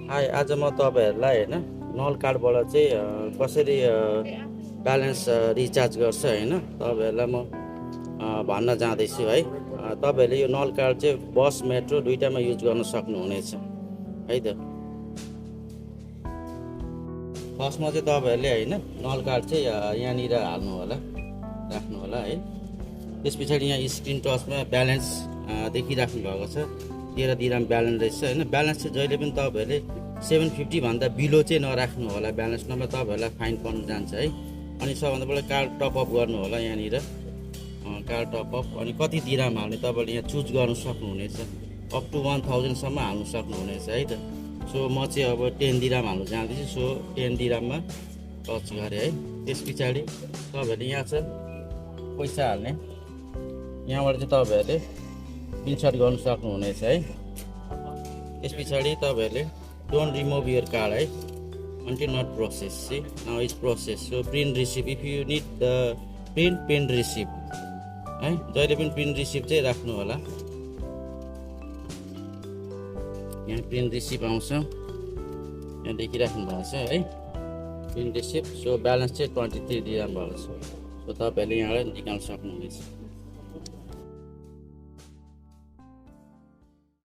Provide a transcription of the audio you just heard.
High आज म तपाईहरुलाई हैन नल कार्डबाट चाहिँ कसरी ब्यालेन्स रिचार्ज गर्छ हैन तपाईहरुलाई म भन्न जाँदैछु है। तपाईहरुले यो नल कार्ड चाहिँ बस मेट्रो दुईटामा युज गर्न सक्नुहुनेछ है त। फर्स्टमा चाहिँ तपाईहरुले हैन नल कार्ड चाहिँ यहाँनिर हाल्नु होला, राख्नु होला है। त्यसपछि यहाँ स्क्रिन टचमा ब्यालेन्स देखिराख्नु भएको छ, 13 दिरहम ब्यालेन्स रहेछ हैन। ब्यालेन्स चाहिँ जहिले पनि तपाईहरुले 750 भन्दा बिलो चाहिँ नराख्नु होला, ब्यालेन्स नभए तपाईहरुलाई फाइन पर्न जान्छ है। अनि सबभन्दा पहिला कार्ड टप अप गर्नु होला यहाँनिर, कार्ड टप अप। अनि कति दिरहम हाल्ने तपाईहरुले यहाँ चुज गर्न सक्नुहुनेछ, अप टु 1000 सम्म हाल्नु सक्नुहुनेछ है त। सो म चाहिँ अब 10 दिरहम हाल्नु जाँदैछु। सो 10 दिरहममा टच गरे है। त्यसपछि तपाईहरुले यहाँ छ पैसा हाल्ने, यहाँबाट चाहिँ तपाईहरुले इन्सर्ट गर्न सक्नुहुनेछ है। त्यसपछि तपाईहरुले डोन्ट रिमुभ योर कार्ड है until not process. See, now it's process. So print receipt, if you need the print receipt है, जहिले पनि प्रिन्ट रिसिप्ट चाहिँ राख्नु होला। यहाँ प्रिन्ट रिसिप्ट आउँछ, यहाँ देखिराख्नु भएको छ है प्रिन्ट रिसिप्ट। सो ब्यालेन्स चाहिँ 23 दिरहम भएको छ। सो तपाईहरुले यहाँबाट निकाल्न सक्नुहुनेछ।